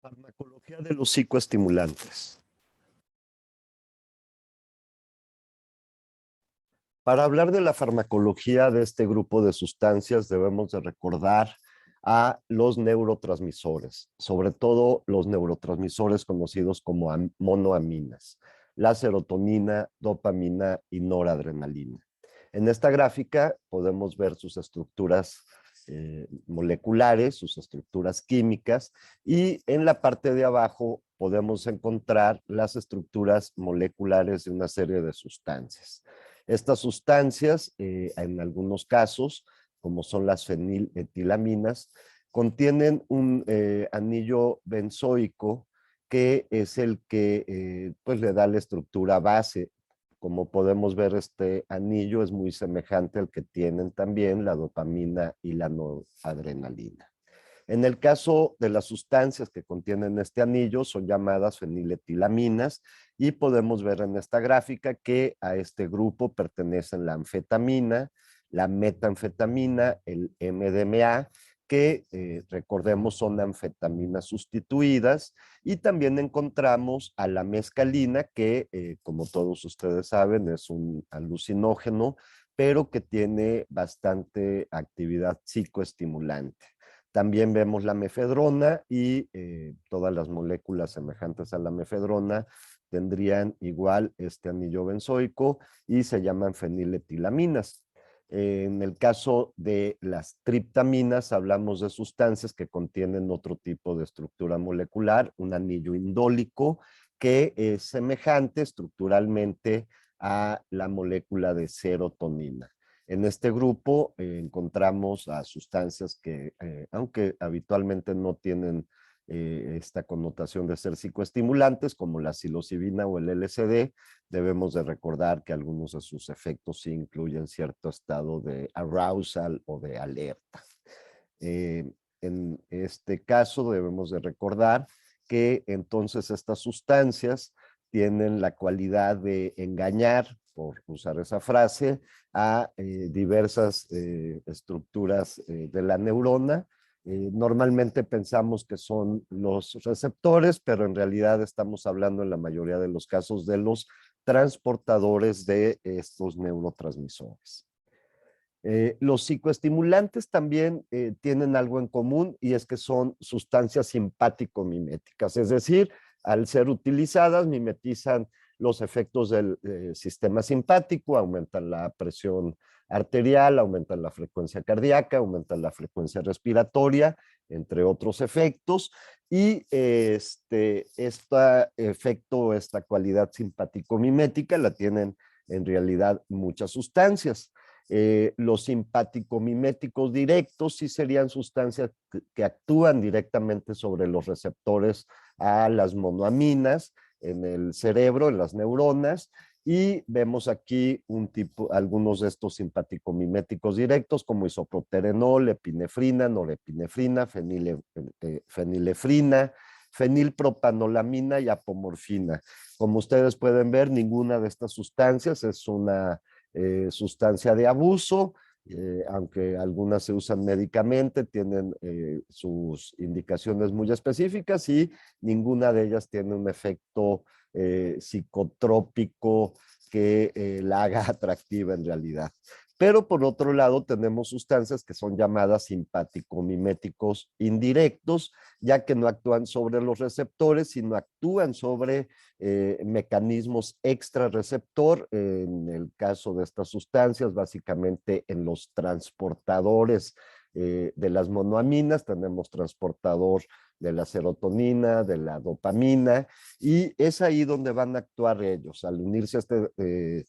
Farmacología de los psicoestimulantes. Para hablar de la farmacología de este grupo de sustancias debemos de recordar a los neurotransmisores, sobre todo los neurotransmisores conocidos como monoaminas, la serotonina, dopamina y noradrenalina. En esta gráfica podemos ver sus estructuras moleculares, sus estructuras químicas, y en la parte de abajo podemos encontrar las estructuras moleculares de una serie de sustancias. Estas sustancias, en algunos casos, como son las feniletilaminas, contienen un anillo benzoico que es el que pues le da la estructura base. Como podemos ver, este anillo es muy semejante al que tienen también la dopamina y la noradrenalina. En el caso de las sustancias que contienen este anillo, son llamadas feniletilaminas, y podemos ver en esta gráfica que a este grupo pertenecen la anfetamina, la metanfetamina, el MDMA, que recordemos son anfetaminas sustituidas, y también encontramos a la mescalina, que como todos ustedes saben es un alucinógeno, pero que tiene bastante actividad psicoestimulante. También vemos la mefedrona, y todas las moléculas semejantes a la mefedrona tendrían igual este anillo benzoico y se llaman feniletilaminas. En el caso de las triptaminas hablamos de sustancias que contienen otro tipo de estructura molecular, un anillo indólico que es semejante estructuralmente a la molécula de serotonina. En este grupo encontramos a sustancias que, aunque habitualmente no tienen esta connotación de ser psicoestimulantes, como la psilocibina o el LSD, debemos de recordar que algunos de sus efectos sí incluyen cierto estado de arousal o de alerta. En este caso debemos de recordar que entonces estas sustancias tienen la cualidad de engañar, por usar esa frase, a diversas estructuras de la neurona. Normalmente pensamos que son los receptores, pero en realidad estamos hablando en la mayoría de los casos de los transportadores de estos neurotransmisores. Los psicoestimulantes también tienen algo en común, y es que son sustancias simpático-miméticas, es decir, al ser utilizadas mimetizan los efectos del sistema simpático, aumentan la presión arterial, aumentan la frecuencia cardíaca, aumentan la frecuencia respiratoria, entre otros efectos, y este efecto, esta cualidad simpático-mimética la tienen en realidad muchas sustancias. Los simpático-miméticos directos sí serían sustancias que actúan directamente sobre los receptores a las monoaminas en el cerebro, en las neuronas, y vemos aquí algunos de estos simpático-miméticos directos, como isoproterenol, epinefrina, norepinefrina, fenilefrina, fenilpropanolamina y apomorfina. Como ustedes pueden ver, ninguna de estas sustancias es una sustancia de abuso, aunque algunas se usan médicamente, tienen sus indicaciones muy específicas, y ninguna de ellas tiene un efecto psicotrópico que la haga atractiva en realidad. Pero por otro lado tenemos sustancias que son llamadas simpático-miméticos indirectos, ya que no actúan sobre los receptores, sino actúan sobre mecanismos extrarreceptor, en el caso de estas sustancias, básicamente en los transportadores de las monoaminas. Tenemos transportador de la serotonina, de la dopamina, y es ahí donde van a actuar ellos, al unirse a este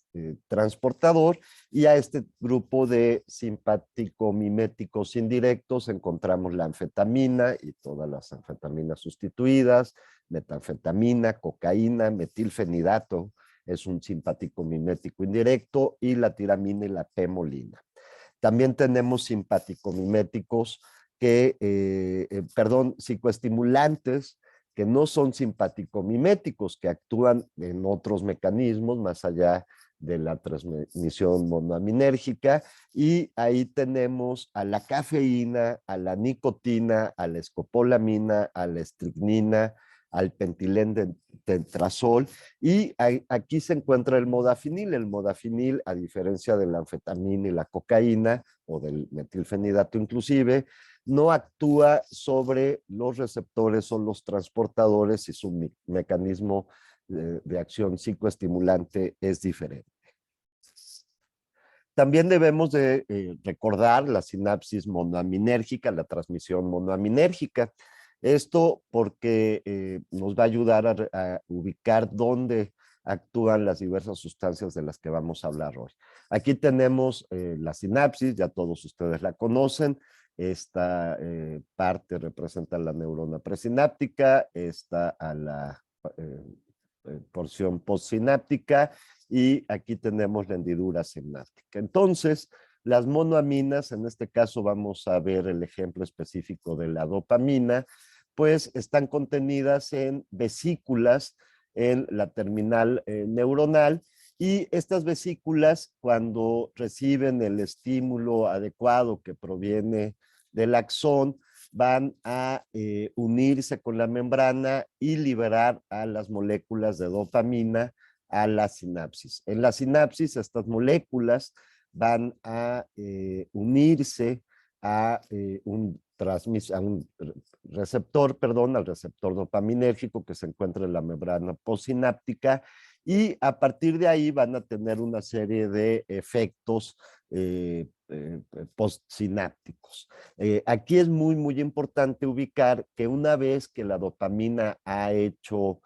transportador y a este grupo de simpático-miméticos indirectos. Encontramos la anfetamina y todas las anfetaminas sustituidas, metanfetamina, cocaína, metilfenidato, es un simpático mimético indirecto, y la tiramina y la pemolina. También tenemos simpático-miméticos psicoestimulantes que no son simpático-miméticos, que actúan en otros mecanismos más allá de la transmisión monoaminérgica, y ahí tenemos a la cafeína, a la nicotina, a la escopolamina, a la estricnina, al pentilendetrazol, y aquí se encuentra el modafinil. El modafinil, a diferencia de la anfetamina y la cocaína, o del metilfenidato inclusive, no actúa sobre los receptores o los transportadores, y su mecanismo de acción psicoestimulante es diferente. También debemos de recordar la sinapsis monoaminérgica, la transmisión monoaminérgica. Esto porque nos va a ayudar a ubicar dónde actúan las diversas sustancias de las que vamos a hablar hoy. Aquí tenemos la sinapsis, ya todos ustedes la conocen. Esta parte representa la neurona presináptica, esta a la porción postsináptica, y aquí tenemos la hendidura sináptica. Entonces, las monoaminas, en este caso vamos a ver el ejemplo específico de la dopamina, pues están contenidas en vesículas en la terminal neuronal, y estas vesículas, cuando reciben el estímulo adecuado que proviene del axón, van a unirse con la membrana y liberar a las moléculas de dopamina a la sinapsis. En la sinapsis, estas moléculas van a unirse a a un receptor, perdón, al receptor dopaminérgico que se encuentra en la membrana postsináptica, y a partir de ahí van a tener una serie de efectos postsinápticos. Aquí es muy importante ubicar que una vez que la dopamina ha hecho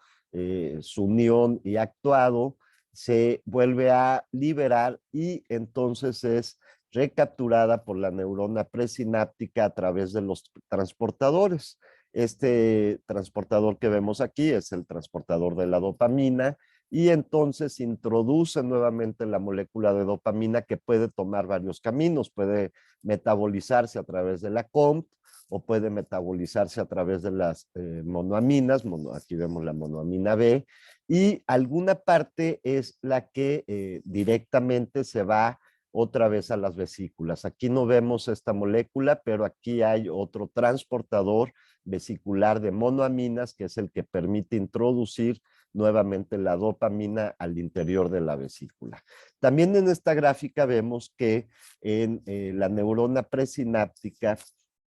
su unión y actuado, se vuelve a liberar, y entonces es recapturada por la neurona presináptica a través de los transportadores. Este transportador que vemos aquí es el transportador de la dopamina, y entonces introduce nuevamente la molécula de dopamina, que puede tomar varios caminos. Puede metabolizarse a través de la COMT, o puede metabolizarse a través de las monoaminas. Aquí vemos la monoamina B, y alguna parte es la que directamente se va otra vez a las vesículas. Aquí no vemos esta molécula, pero aquí hay otro transportador vesicular de monoaminas, que es el que permite introducir nuevamente la dopamina al interior de la vesícula. También en esta gráfica vemos que en la neurona presináptica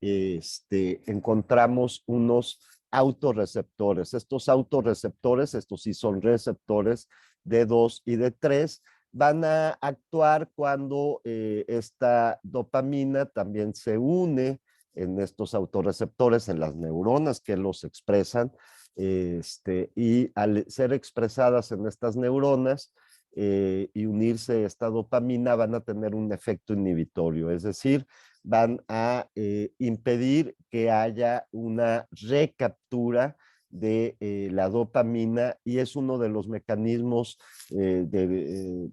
encontramos unos autorreceptores. Estos autorreceptores, estos sí son receptores de 2 y de 3, van a actuar cuando esta dopamina también se une en estos autorreceptores, en las neuronas que los expresan, y al ser expresadas en estas neuronas y unirse esta dopamina, van a tener un efecto inhibitorio, es decir, van a impedir que haya una recaptura de la dopamina, y es uno de los mecanismos de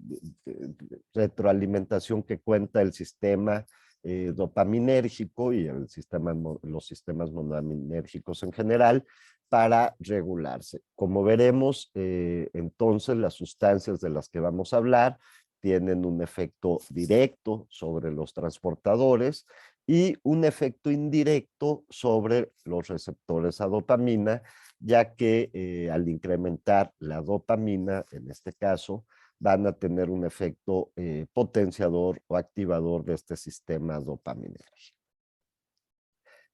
retroalimentación que cuenta el sistema dopaminérgico y los sistemas monoaminérgicos en general, para regularse. Como veremos, entonces las sustancias de las que vamos a hablar tienen un efecto directo sobre los transportadores y un efecto indirecto sobre los receptores a dopamina, ya que al incrementar la dopamina, en este caso, van a tener un efecto potenciador o activador de este sistema dopaminérgico.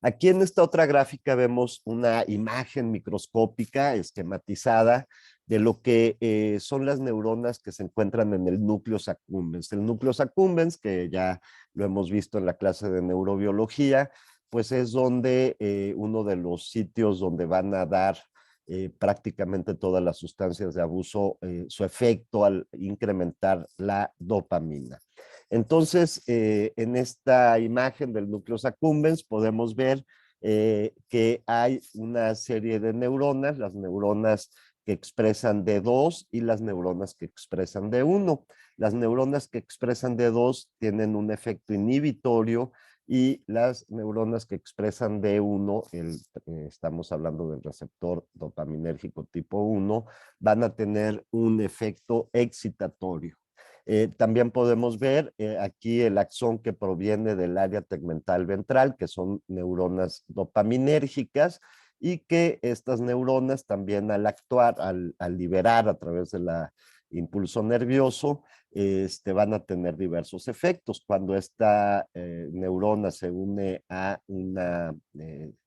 Aquí en esta otra gráfica vemos una imagen microscópica esquematizada de lo que son las neuronas que se encuentran en el núcleus accumbens. El núcleus accumbens, que ya lo hemos visto en la clase de neurobiología, pues es donde uno de los sitios donde van a dar prácticamente todas las sustancias de abuso su efecto al incrementar la dopamina. Entonces, en esta imagen del núcleus accumbens podemos ver que hay una serie de neuronas, las neuronas que expresan D2 y las neuronas que expresan D1. Las neuronas que expresan D2 tienen un efecto inhibitorio, y las neuronas que expresan D1, estamos hablando del receptor dopaminérgico tipo 1, van a tener un efecto excitatorio. También podemos ver aquí el axón que proviene del área tegmental ventral, que son neuronas dopaminérgicas, y que estas neuronas también al actuar, al liberar a través del impulso nervioso, van a tener diversos efectos. Cuando esta neurona se une a una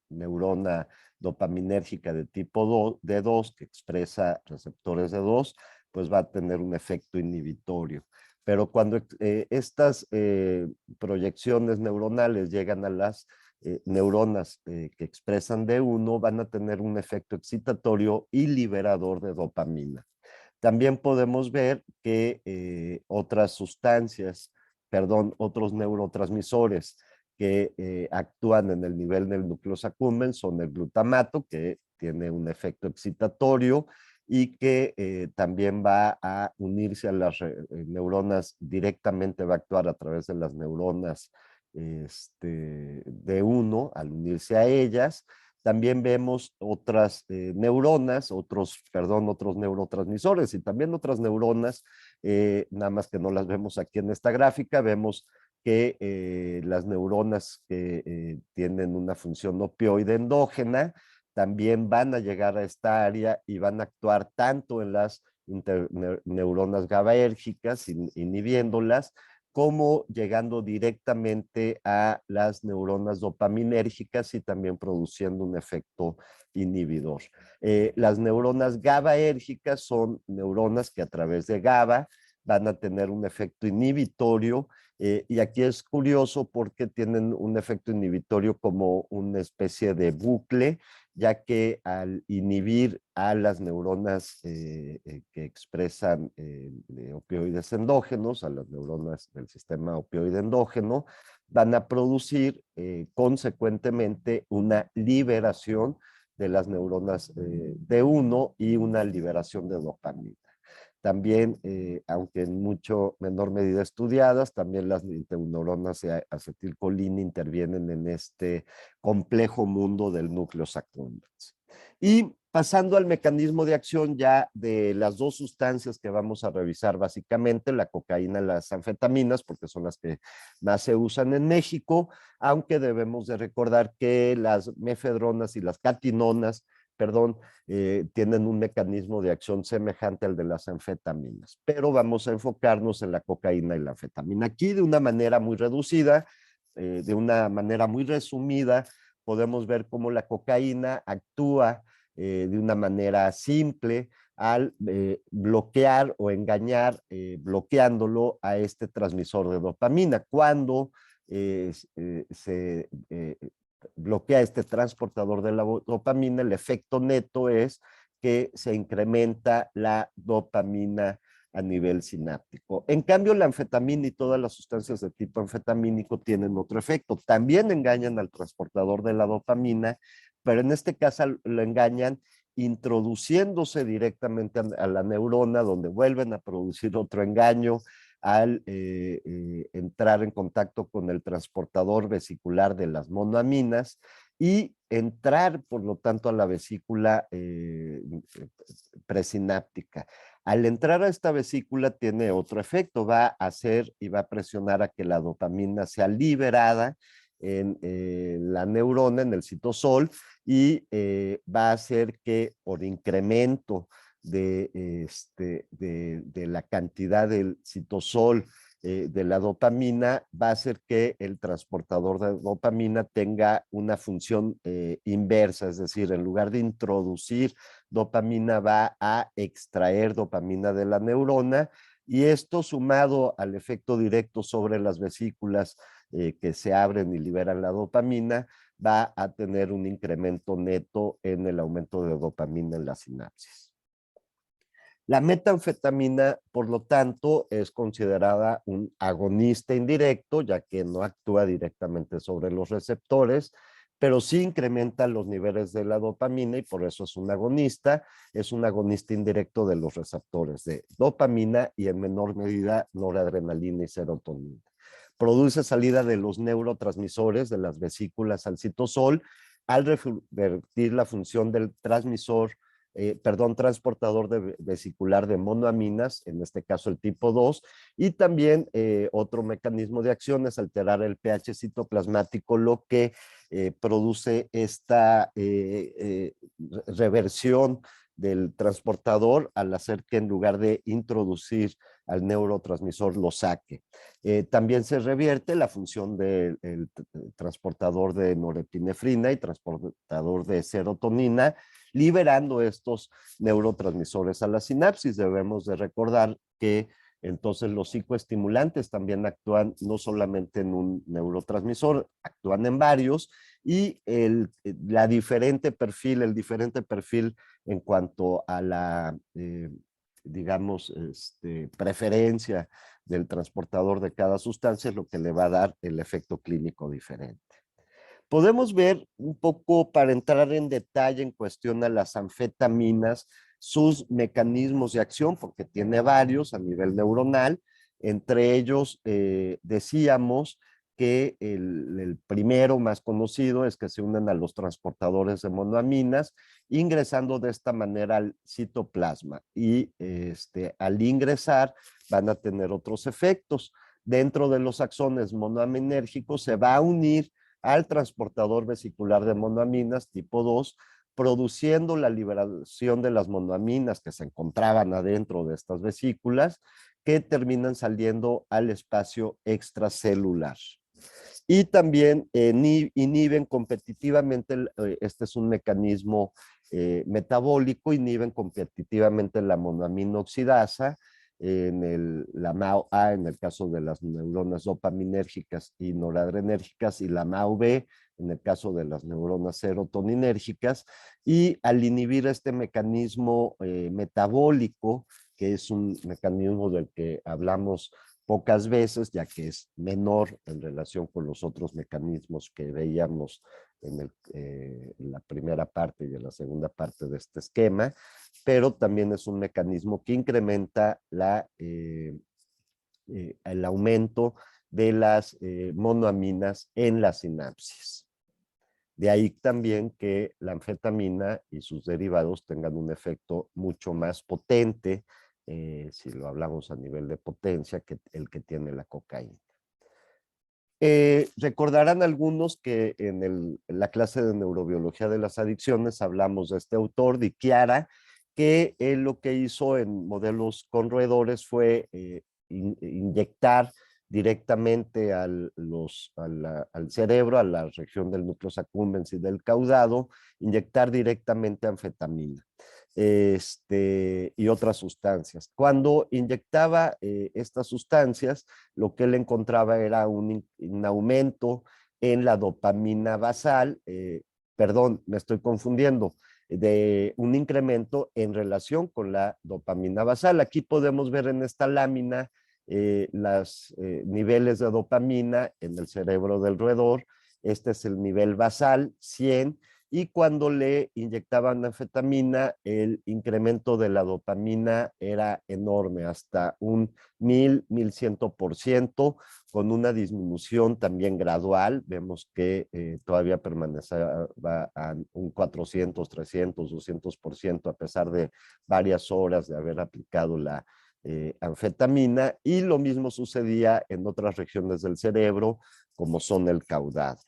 neurona dopaminérgica de tipo D2 que expresa receptores D2, pues va a tener un efecto inhibitorio. Pero cuando estas proyecciones neuronales llegan a las neuronas que expresan D1, van a tener un efecto excitatorio y liberador de dopamina. También podemos ver que otras sustancias, perdón, otros neurotransmisores que actúan en el nivel del núcleo accumbens son el glutamato, que tiene un efecto excitatorio y que también va a unirse a las neuronas, directamente va a actuar a través de las neuronas D1 al unirse a ellas. También vemos otras neuronas, otros neurotransmisores y también otras neuronas, nada más que no las vemos aquí en esta gráfica. Vemos que las neuronas que tienen una función opioide endógena también van a llegar a esta área y van a actuar tanto en las neuronas GABAérgicas, inhibiéndolas, como llegando directamente a las neuronas dopaminérgicas y también produciendo un efecto inhibidor. Las neuronas GABAérgicas son neuronas que a través de GABA van a tener un efecto inhibitorio, y aquí es curioso porque tienen un efecto inhibitorio como una especie de bucle, ya que al inhibir a las neuronas que expresan opioides endógenos, a las neuronas del sistema opioide endógeno, van a producir consecuentemente una liberación de las neuronas D1 y una liberación de dopamina. También, aunque en mucho menor medida estudiadas, también las neuronas de acetilcolina intervienen en este complejo mundo del núcleo accumbens. Y pasando al mecanismo de acción ya de las dos sustancias que vamos a revisar básicamente, la cocaína y las anfetaminas, porque son las que más se usan en México, aunque debemos de recordar que las mefedronas y las catinonas, perdón, tienen un mecanismo de acción semejante al de las anfetaminas, pero vamos a enfocarnos en la cocaína y la anfetamina. Aquí de una manera muy reducida, de una manera muy resumida, podemos ver cómo la cocaína actúa de una manera simple al bloquear o engañar, bloqueándolo a este transmisor de dopamina. Cuando se bloquea este transportador de la dopamina, el efecto neto es que se incrementa la dopamina a nivel sináptico. En cambio, la anfetamina y todas las sustancias de tipo anfetamínico tienen otro efecto. También engañan al transportador de la dopamina, pero en este caso lo engañan introduciéndose directamente a la neurona, donde vuelven a producir otro engaño al entrar en contacto con el transportador vesicular de las monoaminas y entrar, por lo tanto, a la vesícula presináptica. Al entrar a esta vesícula tiene otro efecto, va a hacer y va a presionar a que la dopamina sea liberada en la neurona, en el citosol, y va a hacer que por incremento de la cantidad del citosol de la dopamina, va a hacer que el transportador de dopamina tenga una función inversa, es decir, en lugar de introducir dopamina, va a extraer dopamina de la neurona, y esto sumado al efecto directo sobre las vesículas que se abren y liberan la dopamina, va a tener un incremento neto en el aumento de dopamina en la sinapsis. La metanfetamina, por lo tanto, es considerada un agonista indirecto, ya que no actúa directamente sobre los receptores, pero sí incrementa los niveles de la dopamina y por eso es un agonista indirecto de los receptores de dopamina y en menor medida noradrenalina y serotonina. Produce salida de los neurotransmisores de las vesículas al citosol al revertir la función del transmisor transportador vesicular de monoaminas, en este caso el tipo 2, y también otro mecanismo de acción es alterar el pH citoplasmático, lo que produce esta reversión del transportador al hacer que en lugar de introducir al neurotransmisor lo saque. También se revierte la función del transportador de norepinefrina y transportador de serotonina, liberando estos neurotransmisores a la sinapsis. Debemos de recordar que entonces los psicoestimulantes también actúan no solamente en un neurotransmisor, actúan en varios, y el diferente perfil en cuanto a la, digamos, preferencia del transportador de cada sustancia es lo que le va a dar el efecto clínico diferente. Podemos ver un poco, para entrar en detalle en cuestión a las anfetaminas, sus mecanismos de acción, porque tiene varios a nivel neuronal. Entre ellos, decíamos que el primero más conocido es que se unen a los transportadores de monoaminas, ingresando de esta manera al citoplasma. Y al ingresar van a tener otros efectos. Dentro de los axones monoaminérgicos se va a unir al transportador vesicular de monoaminas tipo 2, produciendo la liberación de las monoaminas que se encontraban adentro de estas vesículas, que terminan saliendo al espacio extracelular. Y también inhiben competitivamente, este es un mecanismo metabólico, inhiben competitivamente la monoaminoxidasa, la MAO-A en el caso de las neuronas dopaminérgicas y noradrenérgicas, y la MAO-B en el caso de las neuronas serotoninérgicas, y al inhibir este mecanismo metabólico, que es un mecanismo del que hablamos pocas veces, ya que es menor en relación con los otros mecanismos que veíamos en la primera parte y en la segunda parte de este esquema, pero también es un mecanismo que incrementa el aumento de las monoaminas en la sinapsis. De ahí también que la anfetamina y sus derivados tengan un efecto mucho más potente, si lo hablamos a nivel de potencia, que el que tiene la cocaína. Recordarán algunos que en la clase de neurobiología de las adicciones hablamos de este autor, de Chiara, que él lo que hizo en modelos con roedores fue inyectar directamente al cerebro, a la región del núcleo accumbens y del caudado, inyectar directamente anfetamina y otras sustancias. Cuando inyectaba estas sustancias, lo que él encontraba era un aumento en la dopamina basal, perdón, me estoy confundiendo, de un incremento en relación con la dopamina basal. Aquí podemos ver en esta lámina los niveles de dopamina en el cerebro del roedor. Este es el nivel basal, 100, y cuando le inyectaban anfetamina, el incremento de la dopamina era enorme, hasta un 1100%, con una disminución también gradual. Vemos que todavía permanecía a un 400, 300, 200%, a pesar de varias horas de haber aplicado la anfetamina, y lo mismo sucedía en otras regiones del cerebro, como son el caudado.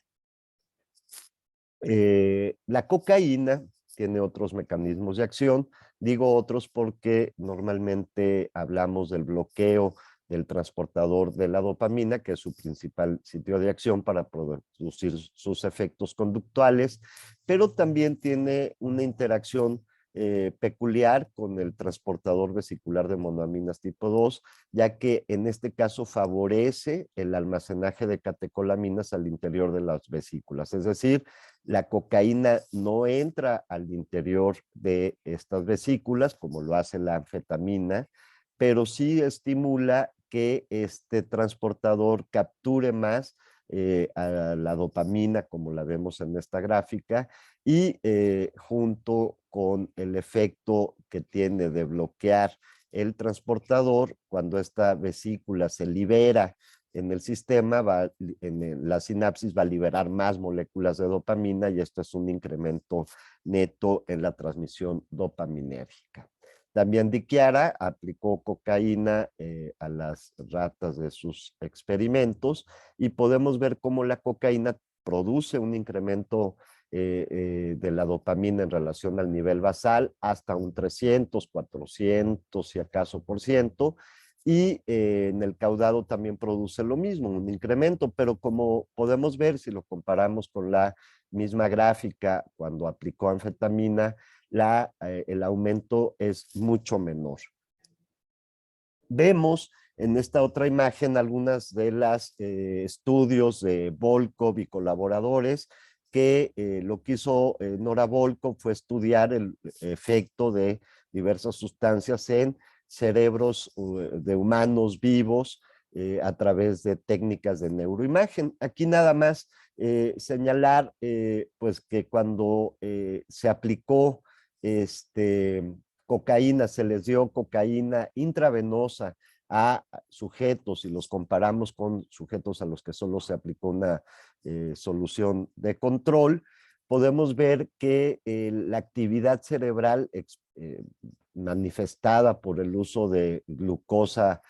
La cocaína tiene otros mecanismos de acción. Digo otros porque normalmente hablamos del bloqueo del transportador de la dopamina, que es su principal sitio de acción para producir sus efectos conductuales, pero también tiene una interacción peculiar con el transportador vesicular de monoaminas tipo 2, ya que en este caso favorece el almacenaje de catecolaminas al interior de las vesículas. Es decir, la cocaína no entra al interior de estas vesículas como lo hace la anfetamina, pero sí estimula que este transportador capture más a la dopamina, como la vemos en esta gráfica, y junto con el efecto que tiene de bloquear el transportador, cuando esta vesícula se libera en el sistema, la sinapsis va a liberar más moléculas de dopamina y esto es un incremento neto en la transmisión dopaminérgica. También Di Chiara aplicó cocaína a las ratas de sus experimentos y podemos ver cómo la cocaína produce un incremento de la dopamina en relación al nivel basal hasta un 300, 400 si acaso por ciento, y en el caudado también produce lo mismo, un incremento, pero como podemos ver si lo comparamos con la misma gráfica cuando aplicó anfetamina, el aumento es mucho menor. Vemos en esta otra imagen algunas de las estudios de Volkov y colaboradores que lo que hizo Nora Volkov fue estudiar el efecto de diversas sustancias en cerebros de humanos vivos a través de técnicas de neuroimagen. Aquí nada más señalar pues que cuando se aplicó cocaína, se les dio cocaína intravenosa a sujetos y los comparamos con sujetos a los que solo se aplicó una solución de control, podemos ver que la actividad cerebral manifestada por el uso de glucosa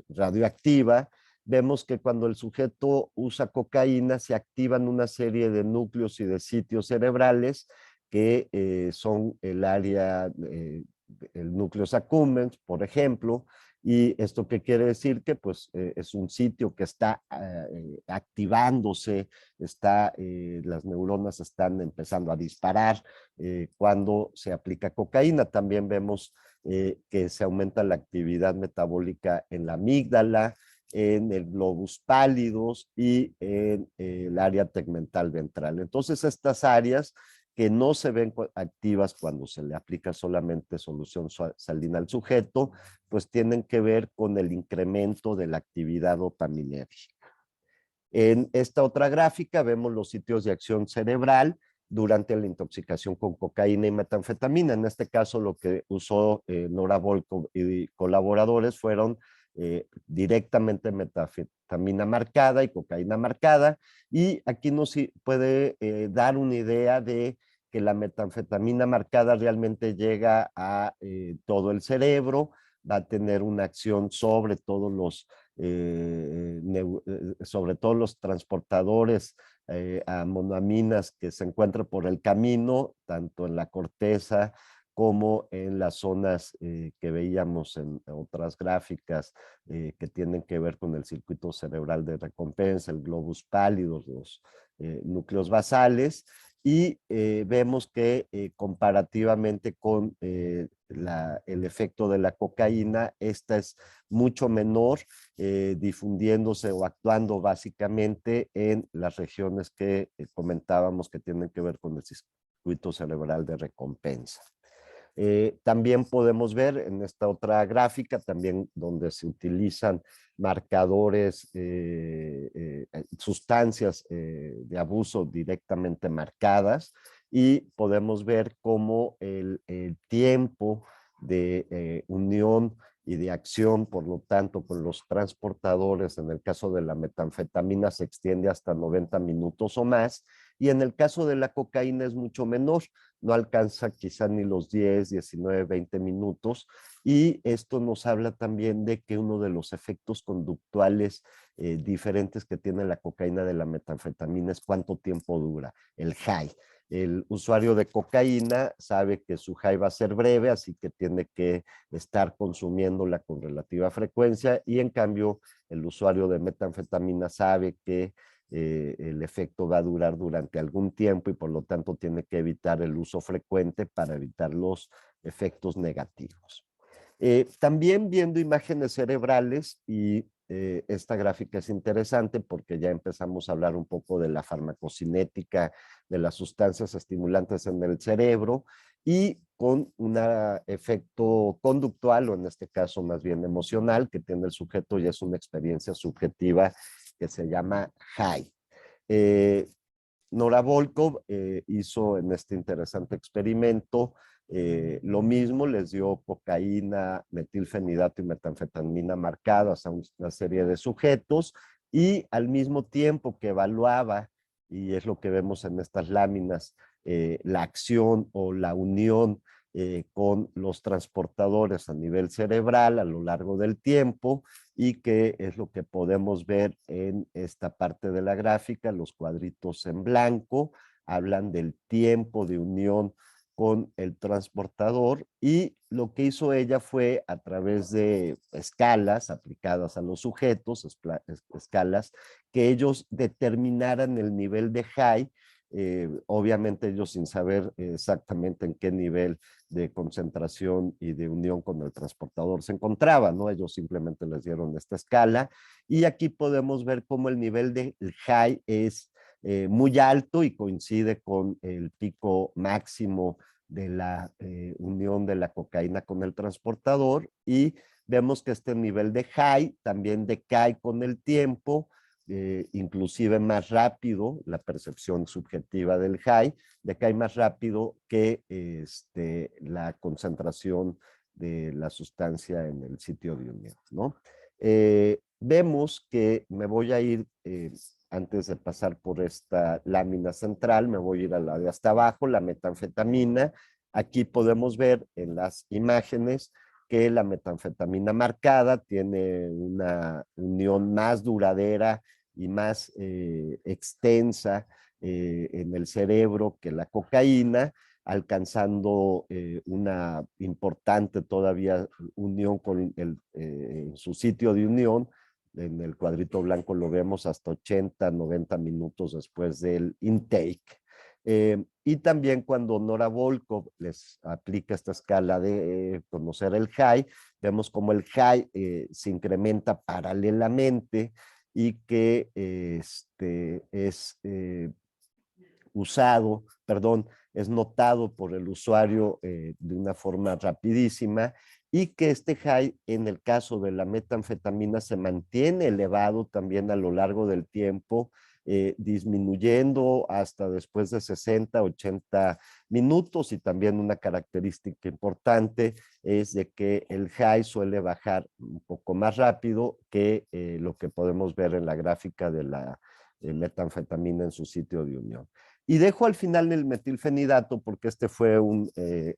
radioactiva, vemos que cuando el sujeto usa cocaína se activan una serie de núcleos y de sitios cerebrales que son el área, el núcleo accumbens, por ejemplo, y esto qué quiere decir que pues es un sitio que está activándose, las neuronas están empezando a disparar cuando se aplica cocaína. También vemos que se aumenta la actividad metabólica en la amígdala, en el globus pálidos y en el área tegmental ventral. Entonces estas áreas que no se ven activas cuando se le aplica solamente solución salina al sujeto, pues tienen que ver con el incremento de la actividad dopaminérgica. En esta otra gráfica vemos los sitios de acción cerebral durante la intoxicación con cocaína y metanfetamina. En este caso, lo que usó Nora Volkov y colaboradores fueron directamente metanfetamina marcada y cocaína marcada, y aquí nos puede dar una idea de que la metanfetamina marcada realmente llega a todo el cerebro, va a tener una acción sobre todos los transportadores a monoaminas que se encuentran por el camino, tanto en la corteza como en las zonas que veíamos en otras gráficas que tienen que ver con el circuito cerebral de recompensa, el globus pálido, los núcleos basales, y vemos que comparativamente con el efecto de la cocaína, esta es mucho menor, difundiéndose o actuando básicamente en las regiones que comentábamos que tienen que ver con el circuito cerebral de recompensa. También podemos ver en esta otra gráfica, también donde se utilizan marcadores, sustancias de abuso directamente marcadas, y podemos ver cómo el tiempo de unión y de acción, por lo tanto, con los transportadores, en el caso de la metanfetamina se extiende hasta 90 minutos o más, y en el caso de la cocaína es mucho menor, no alcanza quizá ni los 10, 19, 20 minutos, y esto nos habla también de que uno de los efectos conductuales diferentes que tiene la cocaína de la metanfetamina es cuánto tiempo dura, el high. El usuario de cocaína sabe que su high va a ser breve, así que tiene que estar consumiéndola con relativa frecuencia, y en cambio el usuario de metanfetamina sabe que el efecto va a durar durante algún tiempo y por lo tanto tiene que evitar el uso frecuente para evitar los efectos negativos. También viendo imágenes cerebrales, y esta gráfica es interesante porque ya empezamos a hablar un poco de la farmacocinética de las sustancias estimulantes en el cerebro, y con un efecto conductual, o en este caso más bien emocional, que tiene el sujeto, y es una experiencia subjetiva que se llama high. Nora Volkov hizo en este interesante experimento lo mismo, les dio cocaína, metilfenidato y metanfetamina marcadas a una serie de sujetos y al mismo tiempo que evaluaba, y es lo que vemos en estas láminas, la acción o la unión con los transportadores a nivel cerebral a lo largo del tiempo, y que es lo que podemos ver en esta parte de la gráfica. Los cuadritos en blanco hablan del tiempo de unión con el transportador, y lo que hizo ella fue, a través de escalas aplicadas a los sujetos, escalas, que ellos determinaran el nivel de high, obviamente ellos sin saber exactamente en qué nivel de concentración y de unión con el transportador se encontraban, ¿no? Ellos simplemente les dieron esta escala, y aquí podemos ver cómo el nivel de high es muy alto y coincide con el pico máximo de la unión de la cocaína con el transportador, y vemos que este nivel de high también decae con el tiempo, inclusive más rápido. La percepción subjetiva del high decae más rápido que la concentración de la sustancia en el sitio de unión, ¿no? Vemos que me voy a ir, antes de pasar por esta lámina central, me voy a ir a la de hasta abajo, la metanfetamina. Aquí podemos ver en las imágenes que la metanfetamina marcada tiene una unión más duradera y más extensa en el cerebro que la cocaína, alcanzando una importante todavía unión con su sitio de unión. En el cuadrito blanco lo vemos hasta 80, 90 minutos después del intake. Y también cuando Nora Volkow les aplica esta escala de conocer el high, vemos como el high se incrementa paralelamente, y que es usado, perdón, es notado por el usuario de una forma rapidísima, y que este high, en el caso de la metanfetamina, se mantiene elevado también a lo largo del tiempo, disminuyendo hasta después de 60, 80 minutos, y también una característica importante es de que el high suele bajar un poco más rápido que lo que podemos ver en la gráfica de la metanfetamina en su sitio de unión. Y dejo al final el metilfenidato porque este fue un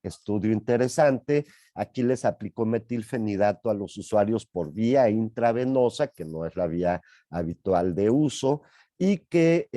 estudio interesante. Aquí les aplicó metilfenidato a los usuarios por vía intravenosa, que no es la vía habitual de uso, y que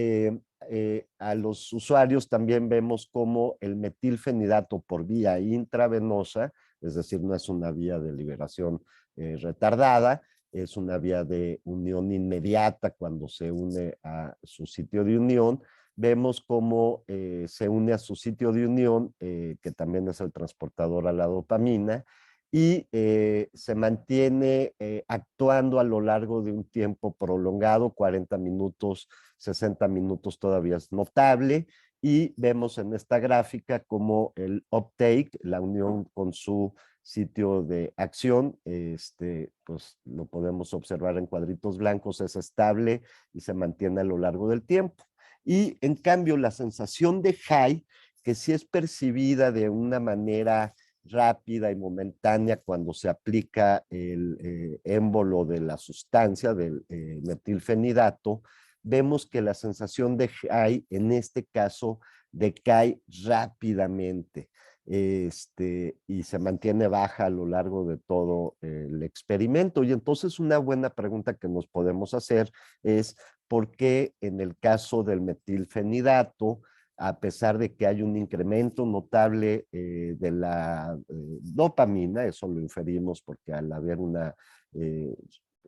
a los usuarios también vemos como el metilfenidato por vía intravenosa, es decir, no es una vía de liberación retardada, es una vía de unión inmediata cuando se une a su sitio de unión. Vemos cómo se une a su sitio de unión, que también es el transportador a la dopamina, y se mantiene actuando a lo largo de un tiempo prolongado, 40 minutos, 60 minutos todavía es notable, y vemos en esta gráfica como el uptake, la unión con su sitio de acción, pues lo podemos observar en cuadritos blancos, es estable y se mantiene a lo largo del tiempo. Y en cambio, la sensación de high, que sí es percibida de una manera rápida y momentánea cuando se aplica el émbolo de la sustancia del metilfenidato, vemos que la sensación de high en este caso decae rápidamente, y se mantiene baja a lo largo de todo el experimento. Y entonces una buena pregunta que nos podemos hacer es ¿por qué en el caso del metilfenidato, a pesar de que hay un incremento notable de la dopamina, eso lo inferimos porque al haber una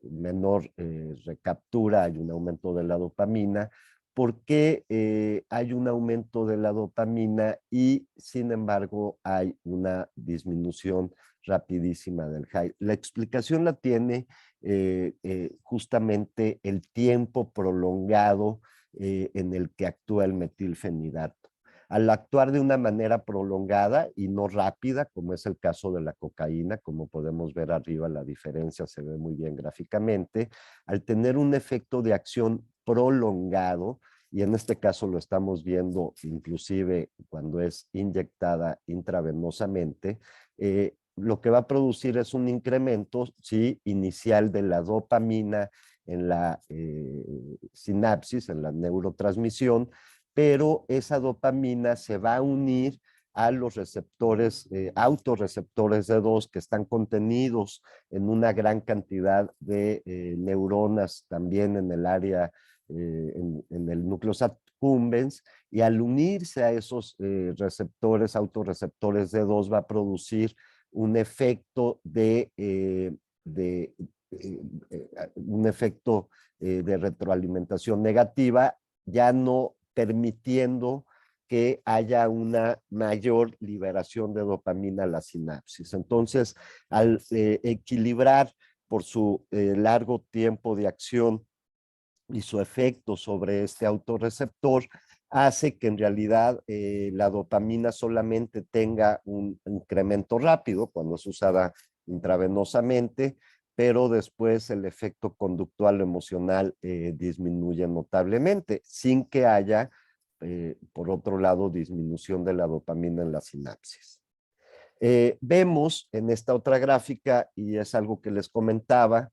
menor recaptura hay un aumento de la dopamina, por qué hay un aumento de la dopamina y sin embargo hay una disminución rapidísima del high? La explicación la tiene justamente el tiempo prolongado en el que actúa el metilfenidato. Al actuar de una manera prolongada y no rápida, como es el caso de la cocaína, como podemos ver arriba, la diferencia se ve muy bien gráficamente, al tener un efecto de acción prolongado y en este caso lo estamos viendo inclusive cuando es inyectada intravenosamente, lo que va a producir es un incremento, sí, inicial de la dopamina en la sinapsis, en la neurotransmisión, pero esa dopamina se va a unir a los receptores, autorreceptores D2 que están contenidos en una gran cantidad de neuronas también en el área, en el núcleo accumbens, y al unirse a esos receptores, autorreceptores D2 va a producir un efecto un efecto de retroalimentación negativa, ya no permitiendo que haya una mayor liberación de dopamina a la sinapsis. Entonces, al equilibrar por su largo tiempo de acción y su efecto sobre este autorreceptor, hace que en realidad la dopamina solamente tenga un incremento rápido cuando es usada intravenosamente, pero después el efecto conductual o emocional disminuye notablemente, sin que haya, por otro lado, disminución de la dopamina en la sinapsis. Vemos en esta otra gráfica, y es algo que les comentaba,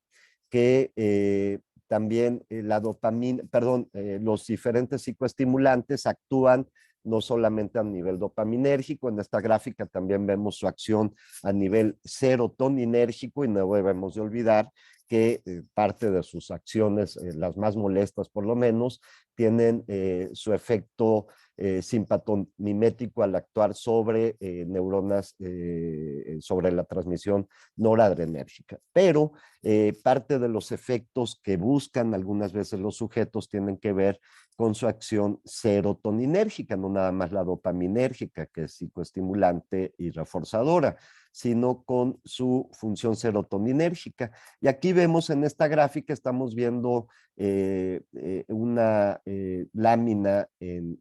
que también la dopamina, perdón, los diferentes psicoestimulantes actúan no solamente a nivel dopaminérgico, en esta gráfica también vemos su acción a nivel serotoninérgico, y no debemos de olvidar que parte de sus acciones, las más molestas por lo menos, tienen su efecto simpatomimético al actuar sobre neuronas, sobre la transmisión noradrenérgica. Pero parte de los efectos que buscan algunas veces los sujetos tienen que ver con su acción serotoninérgica, no nada más la dopaminérgica, que es psicoestimulante y reforzadora, sino con su función serotoninérgica. Y aquí vemos en esta gráfica, estamos viendo una lámina en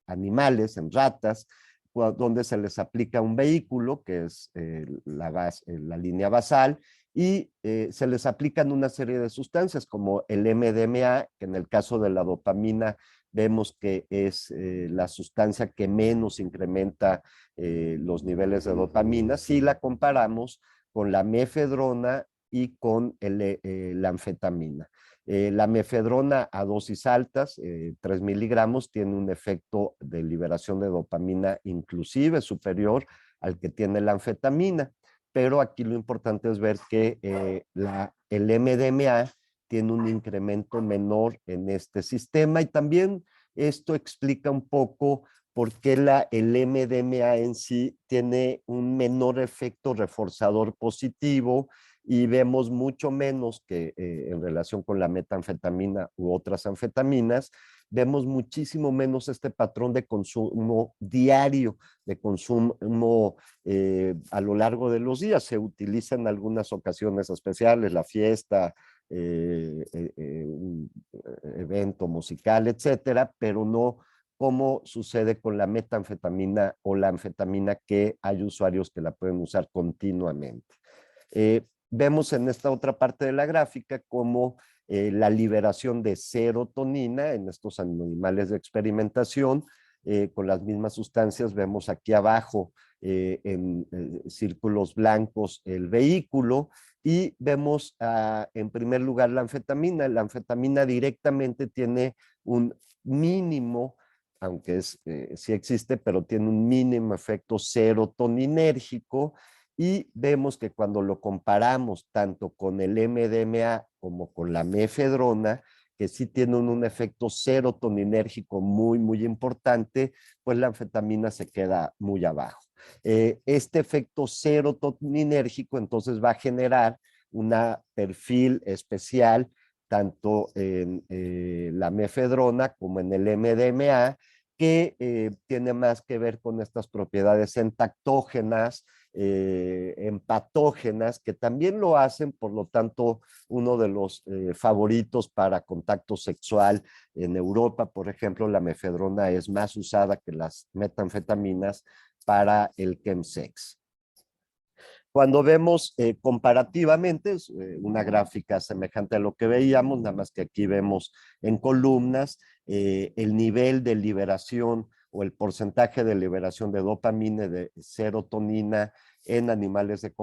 animales, en ratas, donde se les aplica un vehículo, que es la línea basal, y se les aplican una serie de sustancias como el MDMA, que en el caso de la dopamina vemos que es la sustancia que menos incrementa los niveles de dopamina, si la comparamos con la mefedrona y con la anfetamina. La mefedrona a dosis altas, 3 miligramos, tiene un efecto de liberación de dopamina inclusive superior al que tiene la anfetamina, pero aquí lo importante es ver que el MDMA tiene un incremento menor en este sistema, y también esto explica un poco por qué el MDMA en sí tiene un menor efecto reforzador positivo, y vemos mucho menos que en relación con la metanfetamina u otras anfetaminas, vemos muchísimo menos este patrón de consumo diario, de consumo a lo largo de los días. Se utiliza en algunas ocasiones especiales, la fiesta, un evento musical, etcétera, pero no como sucede con la metanfetamina o la anfetamina, que hay usuarios que la pueden usar continuamente. Vemos en esta otra parte de la gráfica cómo la liberación de serotonina en estos animales de experimentación con las mismas sustancias, vemos aquí abajo en círculos blancos el vehículo, y vemos en primer lugar la anfetamina. La anfetamina directamente tiene un mínimo, aunque sí existe, pero tiene un mínimo efecto serotoninérgico, y vemos que cuando lo comparamos tanto con el MDMA como con la mefedrona, que sí tienen un efecto serotoninérgico muy, muy importante, pues la anfetamina se queda muy abajo. Este efecto serotoninérgico entonces va a generar un perfil especial tanto en la mefedrona como en el MDMA, que tiene más que ver con estas propiedades entactógenas, empatógenas, que también lo hacen, por lo tanto, uno de los favoritos para contacto sexual en Europa, por ejemplo, la mefedrona es más usada que las metanfetaminas para el chemsex. Cuando vemos comparativamente, es una gráfica semejante a lo que veíamos, nada más que aquí vemos en columnas el nivel de liberación o el porcentaje de liberación de dopamina y de serotonina en animales de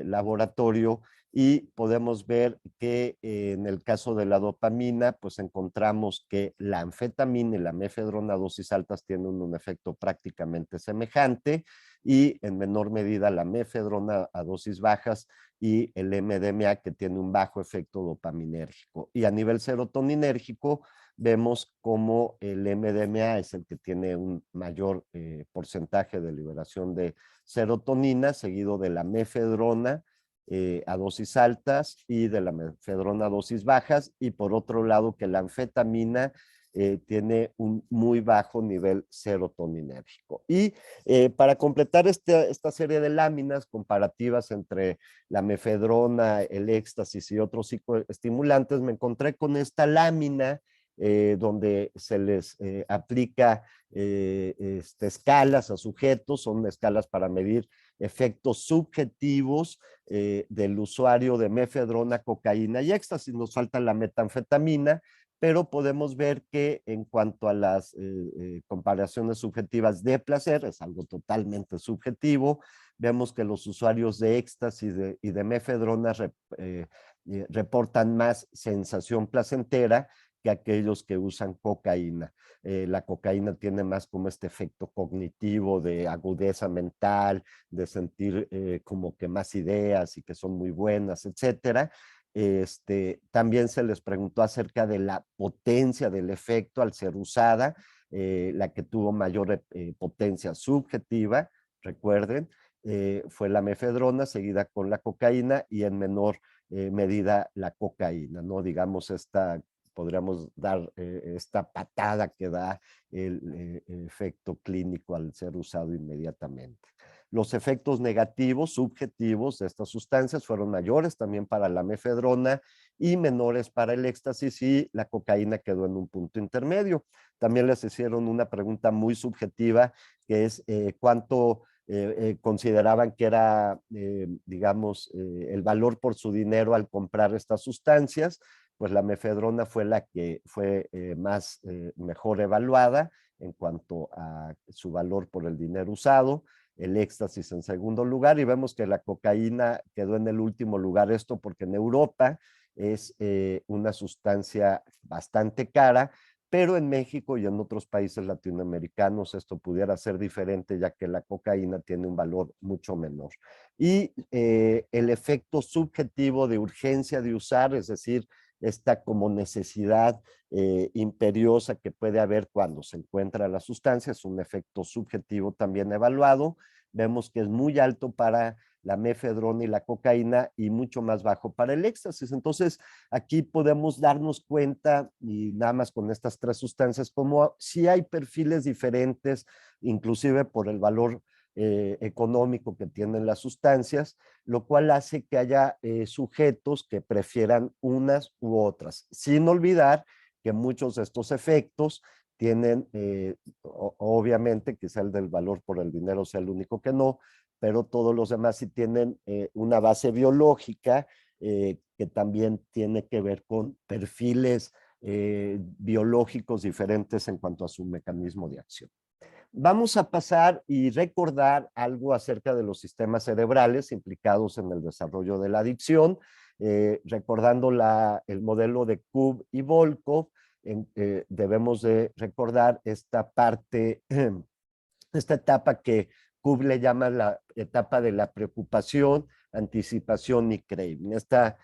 laboratorio, y podemos ver que en el caso de la dopamina, pues encontramos que la anfetamina y la mefedrona a dosis altas tienen un efecto prácticamente semejante, y en menor medida la mefedrona a dosis bajas y el MDMA, que tiene un bajo efecto dopaminérgico. Y a nivel serotoninérgico vemos como el MDMA es el que tiene un mayor porcentaje de liberación de serotonina, seguido de la mefedrona a dosis altas y de la mefedrona a dosis bajas, y por otro lado que la anfetamina tiene un muy bajo nivel serotoninérgico. Y para completar esta serie de láminas comparativas entre la mefedrona, el éxtasis y otros psicoestimulantes, me encontré con esta lámina donde se les aplica escalas a sujetos, son escalas para medir efectos subjetivos del usuario de mefedrona, cocaína y éxtasis. Nos falta la metanfetamina, pero podemos ver que en cuanto a las comparaciones subjetivas de placer, es algo totalmente subjetivo. Vemos que los usuarios de éxtasis y de mefedrona reportan más sensación placentera que aquellos que usan cocaína. La cocaína tiene más como este efecto cognitivo de agudeza mental, de sentir como que más ideas y que son muy buenas, etcétera. También se les preguntó acerca de la potencia del efecto al ser usada, la que tuvo mayor potencia subjetiva, recuerden, fue la mefedrona, seguida con la cocaína, y en menor medida la cocaína, ¿no? Digamos, podríamos dar esta patada que da el efecto clínico al ser usado inmediatamente. Los efectos negativos subjetivos de estas sustancias fueron mayores también para la mefedrona y menores para el éxtasis, y la cocaína quedó en un punto intermedio. También les hicieron una pregunta muy subjetiva, que es cuánto consideraban que era, digamos, el valor por su dinero al comprar estas sustancias. Pues la mefedrona fue la que fue mejor evaluada en cuanto a su valor por el dinero usado, el éxtasis en segundo lugar, y vemos que la cocaína quedó en el último lugar. Esto porque en Europa es una sustancia bastante cara, pero en México y en otros países latinoamericanos esto pudiera ser diferente, ya que la cocaína tiene un valor mucho menor. Y el efecto subjetivo de urgencia de usar, es decir, esta como necesidad imperiosa que puede haber cuando se encuentra la sustancia, es un efecto subjetivo también evaluado. Vemos que es muy alto para la mefedrona y la cocaína y mucho más bajo para el éxtasis. Entonces, aquí podemos darnos cuenta, y nada más con estas tres sustancias, como si hay perfiles diferentes, inclusive por el valor económico que tienen las sustancias, lo cual hace que haya sujetos que prefieran unas u otras, sin olvidar que muchos de estos efectos tienen, obviamente, quizá el del valor por el dinero sea el único que no, pero todos los demás sí tienen una base biológica que también tiene que ver con perfiles biológicos diferentes en cuanto a su mecanismo de acción. Vamos a pasar y recordar algo acerca de los sistemas cerebrales implicados en el desarrollo de la adicción, recordando el modelo de Cobb y Volkov. Debemos de recordar esta parte, esta etapa que Cobb le llama la etapa de la preocupación, anticipación y craving. Esta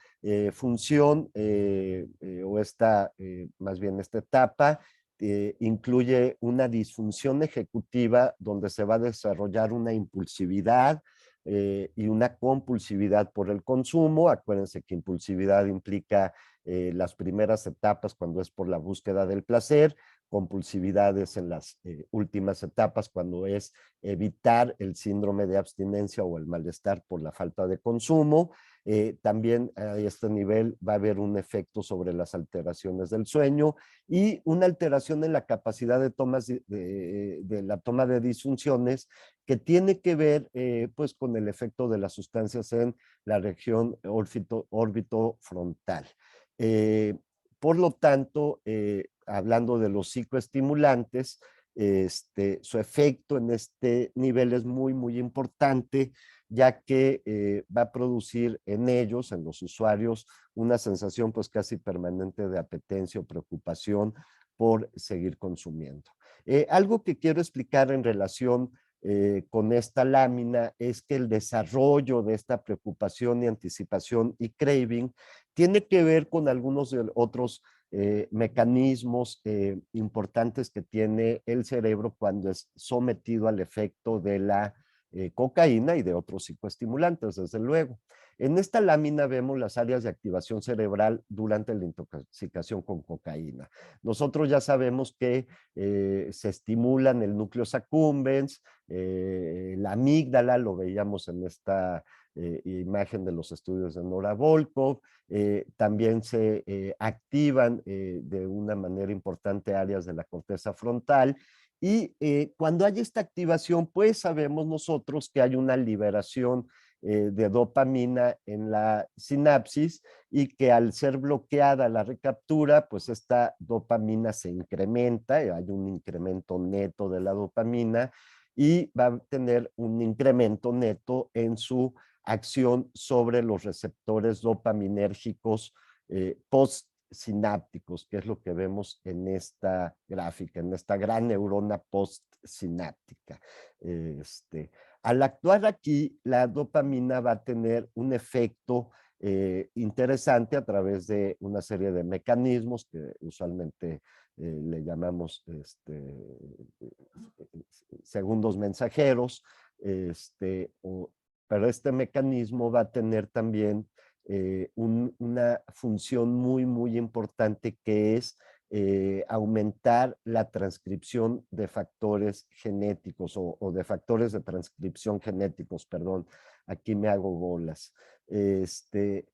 función o más bien esta etapa incluye una disfunción ejecutiva donde se va a desarrollar una impulsividad y una compulsividad por el consumo. Acuérdense que impulsividad implica las primeras etapas cuando es por la búsqueda del placer, compulsividades en las últimas etapas, cuando es evitar el síndrome de abstinencia o el malestar por la falta de consumo. También a este nivel va a haber un efecto sobre las alteraciones del sueño y una alteración en la capacidad de la toma de disfunciones que tiene que ver pues con el efecto de las sustancias en la región órbito frontal. Por lo tanto, hablando de los psicoestimulantes, su efecto en este nivel es muy, muy importante, ya que va a producir en ellos, en los usuarios, una sensación pues casi permanente de apetencia o preocupación por seguir consumiendo. Algo que quiero explicar en relación con esta lámina es que el desarrollo de esta preocupación y anticipación y craving tiene que ver con algunos de otros mecanismos importantes que tiene el cerebro cuando es sometido al efecto de la cocaína y de otros psicoestimulantes, desde luego. En esta lámina vemos las áreas de activación cerebral durante la intoxicación con cocaína. Nosotros ya sabemos que se estimulan el núcleo accumbens, la amígdala, lo veíamos en esta imagen de los estudios de Nora Volkow, también se activan de una manera importante áreas de la corteza frontal y cuando hay esta activación, pues sabemos nosotros que hay una liberación de dopamina en la sinapsis y que al ser bloqueada la recaptura, pues esta dopamina se incrementa, hay un incremento neto de la dopamina y va a tener un incremento neto en su acción sobre los receptores dopaminérgicos postsinápticos, que es lo que vemos en esta gráfica, en esta gran neurona postsináptica. Al actuar aquí, la dopamina va a tener un efecto interesante a través de una serie de mecanismos que usualmente le llamamos segundos mensajeros, pero este mecanismo va a tener también una función muy, muy importante que es aumentar la transcripción de factores genéticos o de factores de transcripción genéticos, perdón, aquí me hago bolas.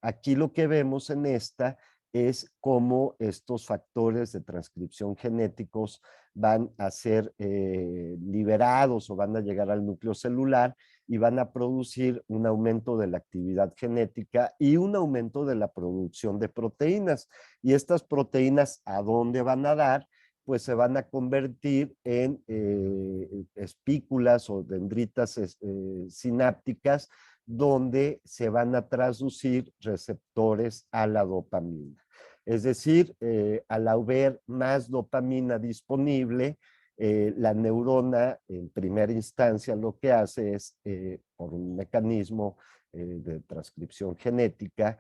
Aquí lo que vemos en esta es cómo estos factores de transcripción genéticos van a ser liberados o van a llegar al núcleo celular y van a producir un aumento de la actividad genética y un aumento de la producción de proteínas. Y estas proteínas, ¿a dónde van a dar? Pues se van a convertir en espículas o dendritas sinápticas donde se van a traducir receptores a la dopamina. Es decir, al haber más dopamina disponible, la neurona en primera instancia lo que hace es, por un mecanismo de transcripción genética,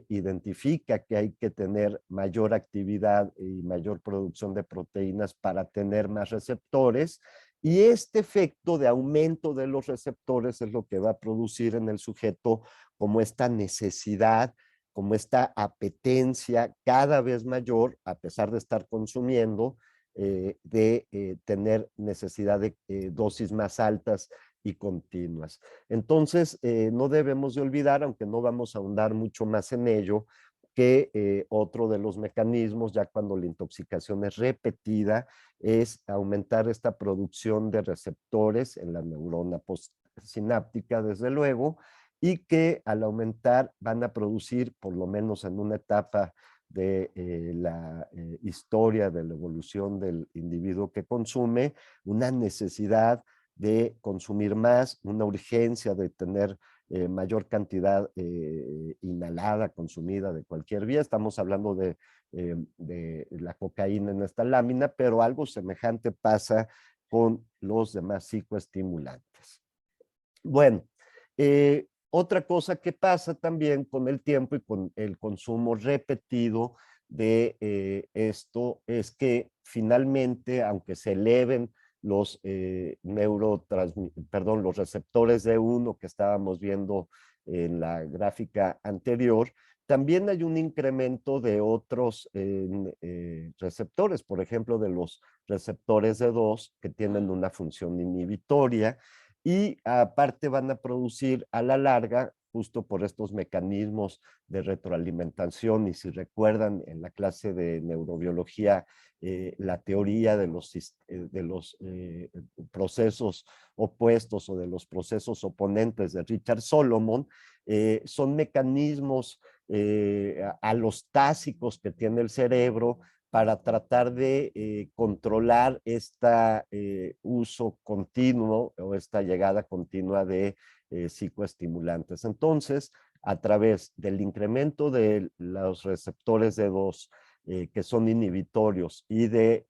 identifica que hay que tener mayor actividad y mayor producción de proteínas para tener más receptores, y este efecto de aumento de los receptores es lo que va a producir en el sujeto como esta necesidad, como esta apetencia cada vez mayor, a pesar de estar consumiendo, de tener necesidad de dosis más altas y continuas. Entonces, no debemos de olvidar, aunque no vamos a ahondar mucho más en ello, que otro de los mecanismos, ya cuando la intoxicación es repetida, es aumentar esta producción de receptores en la neurona postsináptica, desde luego, y que al aumentar van a producir, por lo menos en una etapa de la historia de la evolución del individuo que consume, una necesidad de consumir más, una urgencia de tener mayor cantidad inhalada, consumida de cualquier vía. Estamos hablando de la cocaína en esta lámina, pero algo semejante pasa con los demás psicoestimulantes. Bueno, otra cosa que pasa también con el tiempo y con el consumo repetido de esto es que finalmente, aunque se eleven los los receptores de uno que estábamos viendo en la gráfica anterior, también hay un incremento de otros receptores, por ejemplo, de los receptores de 2 que tienen una función inhibitoria y aparte van a producir a la larga, justo por estos mecanismos de retroalimentación, y si recuerdan en la clase de neurobiología, la teoría de los procesos opuestos o de los procesos oponentes de Richard Solomon, son mecanismos alostásicos que tiene el cerebro para tratar de controlar este uso continuo o esta llegada continua de psicoestimulantes. Entonces, a través del incremento de los receptores de 2 que son inhibitorios y de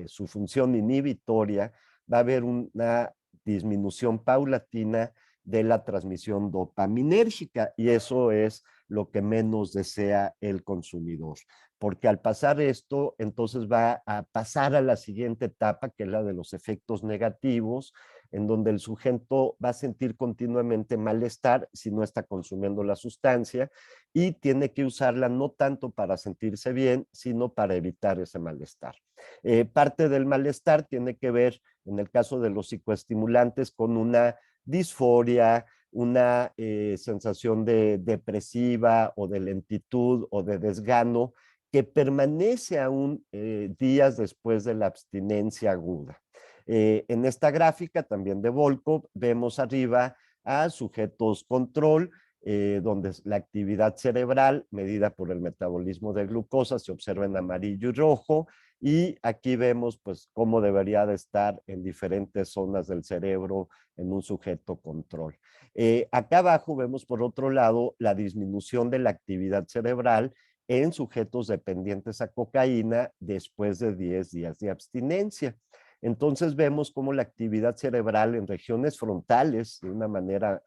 su función inhibitoria, va a haber una disminución paulatina de la transmisión dopaminérgica, y eso es lo que menos desea el consumidor, porque al pasar esto, entonces va a pasar a la siguiente etapa, que es la de los efectos negativos, en donde el sujeto va a sentir continuamente malestar si no está consumiendo la sustancia, y tiene que usarla no tanto para sentirse bien, sino para evitar ese malestar. Parte del malestar tiene que ver, en el caso de los psicoestimulantes, con una disforia, una sensación de depresiva o de lentitud o de desgano que permanece aún días después de la abstinencia aguda. En esta gráfica también de Volkov vemos arriba a sujetos control, donde la actividad cerebral medida por el metabolismo de glucosa se observa en amarillo y rojo, y aquí vemos pues cómo debería de estar en diferentes zonas del cerebro en un sujeto control. Acá abajo vemos por otro lado la disminución de la actividad cerebral en sujetos dependientes a cocaína después de 10 días de abstinencia. Entonces vemos cómo la actividad cerebral en regiones frontales, de una manera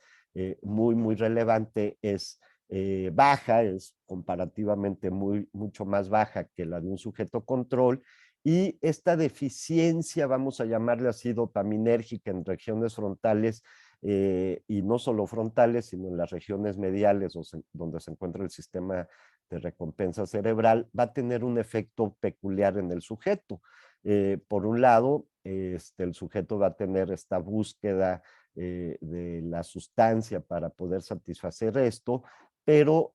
muy relevante, es baja, es comparativamente mucho más baja que la de un sujeto control, y esta deficiencia, vamos a llamarle así, dopaminérgica en regiones frontales, y no solo frontales, sino en las regiones mediales donde se encuentra el sistema de recompensa cerebral, va a tener un efecto peculiar en el sujeto. Por un lado, el sujeto va a tener esta búsqueda de la sustancia para poder satisfacer esto, pero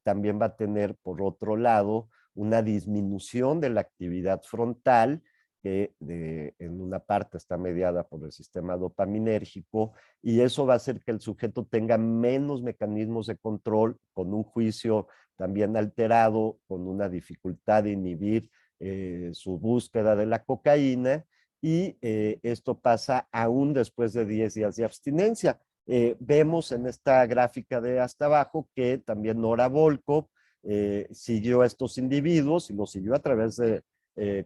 también va a tener, por otro lado, una disminución de la actividad frontal, que en una parte está mediada por el sistema dopaminérgico, y eso va a hacer que el sujeto tenga menos mecanismos de control, con un juicio también alterado, con una dificultad de inhibir su búsqueda de la cocaína, y esto pasa aún después de 10 días de abstinencia. Vemos en esta gráfica de hasta abajo que también Nora Volkov siguió a estos individuos y los siguió a través de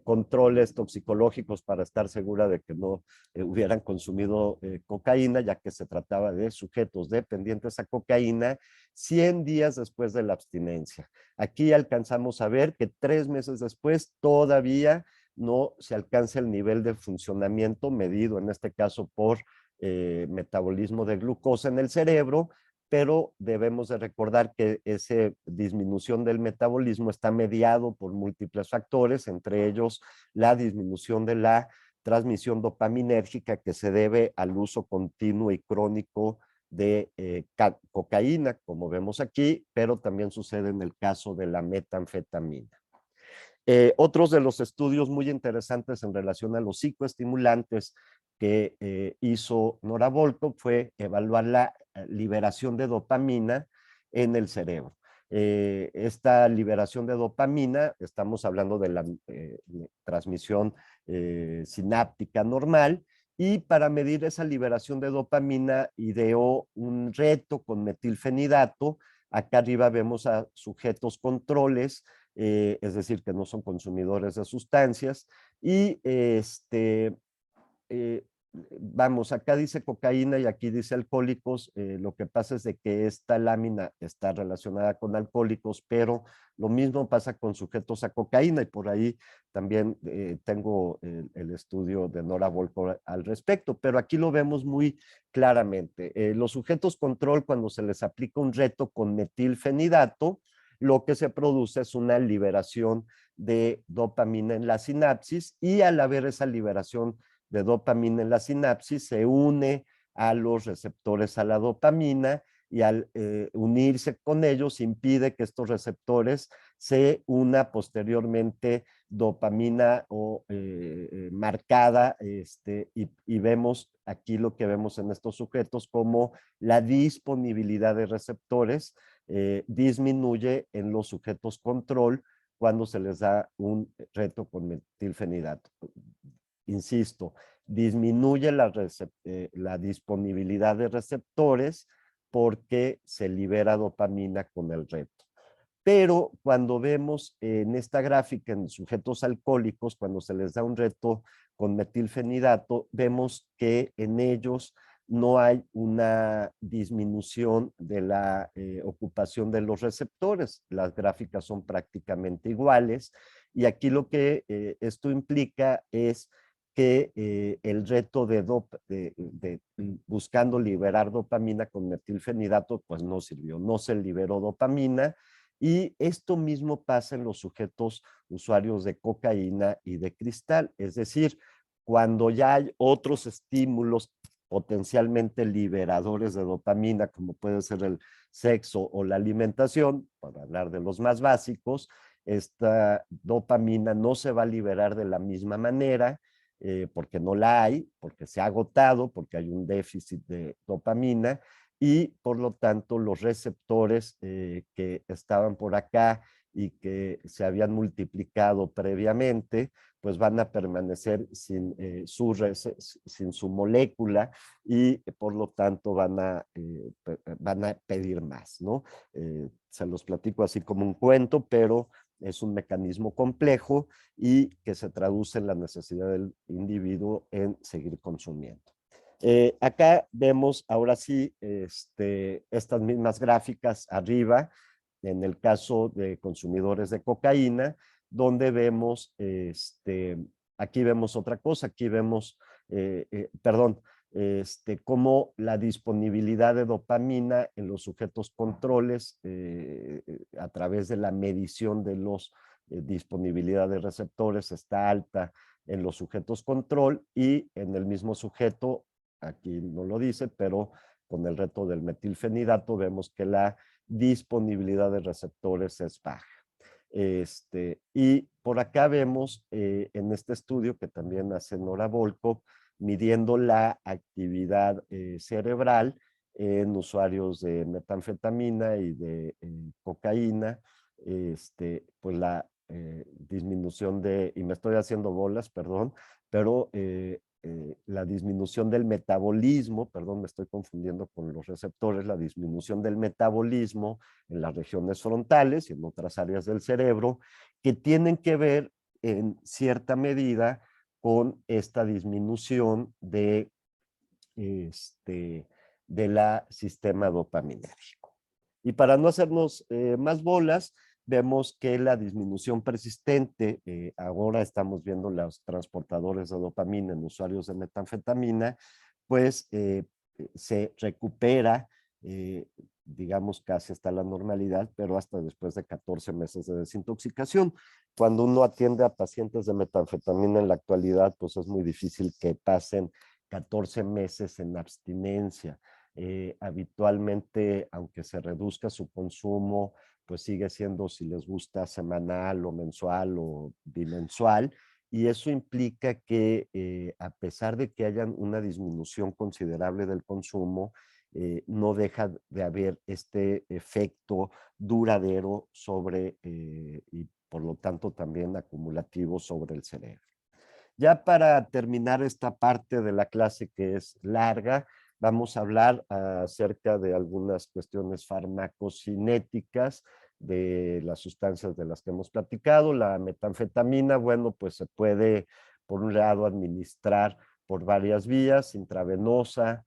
controles toxicológicos para estar segura de que no hubieran consumido cocaína, ya que se trataba de sujetos dependientes a cocaína, 100 días después de la abstinencia. Aquí alcanzamos a ver que 3 meses después todavía no se alcanza el nivel de funcionamiento medido, en este caso por metabolismo de glucosa en el cerebro, pero debemos de recordar que esa disminución del metabolismo está mediado por múltiples factores, entre ellos la disminución de la transmisión dopaminérgica, que se debe al uso continuo y crónico de cocaína, como vemos aquí, pero también sucede en el caso de la metanfetamina. Otros de los estudios muy interesantes en relación a los psicoestimulantes que hizo Nora Volkov fue evaluar la liberación de dopamina en el cerebro. Esta liberación de dopamina, estamos hablando de la transmisión sináptica normal, y para medir esa liberación de dopamina ideó un reto con metilfenidato. Acá arriba vemos a sujetos controles, es decir, que no son consumidores de sustancias, y vamos, acá dice cocaína y aquí dice alcohólicos. Lo que pasa es de que esta lámina está relacionada con alcohólicos, pero lo mismo pasa con sujetos a cocaína, y por ahí también tengo el estudio de Nora Volkow al respecto, pero aquí lo vemos muy claramente. Los sujetos control, cuando se les aplica un reto con metilfenidato, lo que se produce es una liberación de dopamina en la sinapsis, y al haber esa liberación de dopamina en la sinapsis se une a los receptores a la dopamina, y al unirse con ellos impide que estos receptores se una posteriormente dopamina o marcada, y vemos aquí lo que vemos en estos sujetos, como la disponibilidad de receptores disminuye en los sujetos control cuando se les da un reto con metilfenidato. Insisto, disminuye la disponibilidad de receptores porque se libera dopamina con el reto. Pero cuando vemos en esta gráfica en sujetos alcohólicos, cuando se les da un reto con metilfenidato, vemos que en ellos no hay una disminución de la ocupación de los receptores. Las gráficas son prácticamente iguales, y aquí lo que esto implica es que el reto de buscando liberar dopamina con metilfenidato pues no sirvió, no se liberó dopamina. Y esto mismo pasa en los sujetos usuarios de cocaína y de cristal, es decir, cuando ya hay otros estímulos potencialmente liberadores de dopamina, como puede ser el sexo o la alimentación, para hablar de los más básicos, esta dopamina no se va a liberar de la misma manera, porque no la hay, porque se ha agotado, porque hay un déficit de dopamina, y por lo tanto los receptores que estaban por acá y que se habían multiplicado previamente, pues van a permanecer sin su molécula, y por lo tanto van a pedir más, ¿no? Se los platico así como un cuento, pero es un mecanismo complejo y que se traduce en la necesidad del individuo en seguir consumiendo. Acá vemos ahora sí estas mismas gráficas arriba, en el caso de consumidores de cocaína, donde vemos, aquí vemos otra cosa, aquí vemos, perdón, cómo la disponibilidad de dopamina en los sujetos controles a través de la medición de los disponibilidad de receptores está alta en los sujetos control, y en el mismo sujeto, aquí no lo dice, pero con el reto del metilfenidato vemos que la disponibilidad de receptores es baja. Y por acá vemos en este estudio que también hace Nora Volkow, midiendo la actividad cerebral en usuarios de metanfetamina y de cocaína, pues la disminución y me estoy haciendo bolas, perdón, pero la disminución del metabolismo, perdón, me estoy confundiendo con los receptores, la disminución del metabolismo en las regiones frontales y en otras áreas del cerebro, que tienen que ver en cierta medida con esta disminución de la sistema dopaminérgico. Y para no hacernos más bolas, vemos que la disminución persistente, ahora estamos viendo los transportadores de dopamina en usuarios de metanfetamina, pues se recupera, digamos, casi hasta la normalidad, pero hasta después de 14 meses de desintoxicación. Cuando uno atiende a pacientes de metanfetamina en la actualidad, pues es muy difícil que pasen 14 meses en abstinencia. Habitualmente, aunque se reduzca su consumo, pues sigue siendo, si les gusta, semanal o mensual o bimensual, y eso implica que a pesar de que haya una disminución considerable del consumo, no deja de haber este efecto duradero sobre, y por lo tanto también acumulativo sobre el cerebro. Ya para terminar esta parte de la clase que es larga, vamos a hablar acerca de algunas cuestiones farmacocinéticas de las sustancias de las que hemos platicado. La metanfetamina, bueno, pues se puede, por un lado, administrar por varias vías, intravenosa,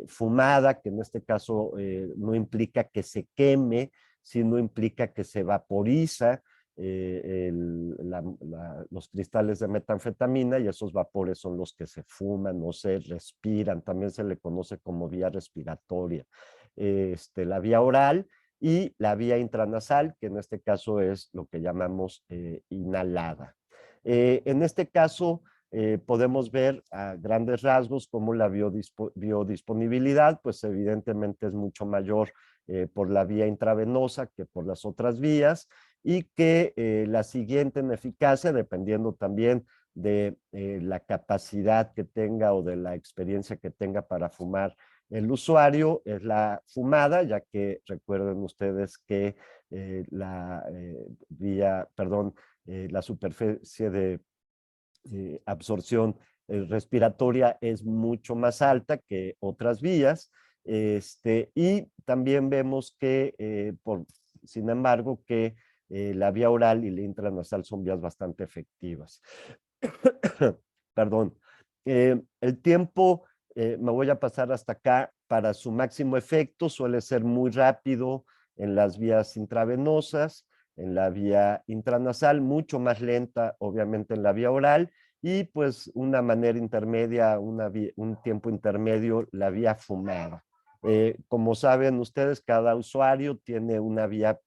fumada, que en este caso no implica que se queme, sino implica que se vaporiza los cristales de metanfetamina, y esos vapores son los que se fuman o se respiran. También se le conoce como vía respiratoria. La vía oral y la vía intranasal, que en este caso es lo que llamamos inhalada. En este caso, podemos ver a grandes rasgos cómo la biodisponibilidad, pues evidentemente es mucho mayor por la vía intravenosa que por las otras vías, y que la siguiente en eficacia, dependiendo también de la capacidad que tenga o de la experiencia que tenga para fumar el usuario, es la fumada, ya que recuerden ustedes que la superficie de absorción respiratoria es mucho más alta que otras vías, y también vemos que, sin embargo, que la vía oral y la intranasal son vías bastante efectivas. Perdón. El tiempo, me voy a pasar hasta acá, para su máximo efecto suele ser muy rápido en las vías intravenosas, en la vía intranasal, mucho más lenta obviamente en la vía oral, y pues una manera intermedia, un tiempo intermedio, la vía fumada. Como saben ustedes, cada usuario tiene una vía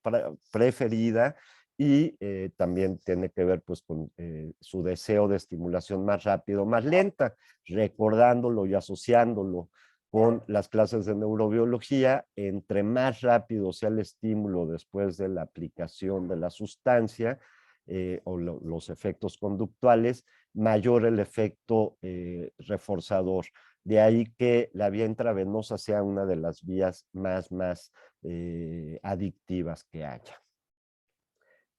preferida, y también tiene que ver pues con su deseo de estimulación más rápido, más lenta, recordándolo y asociándolo con las clases de neurobiología. Entre más rápido sea el estímulo después de la aplicación de la sustancia o los efectos conductuales, mayor el efecto reforzador. De ahí que la vía intravenosa sea una de las vías más adictivas que haya.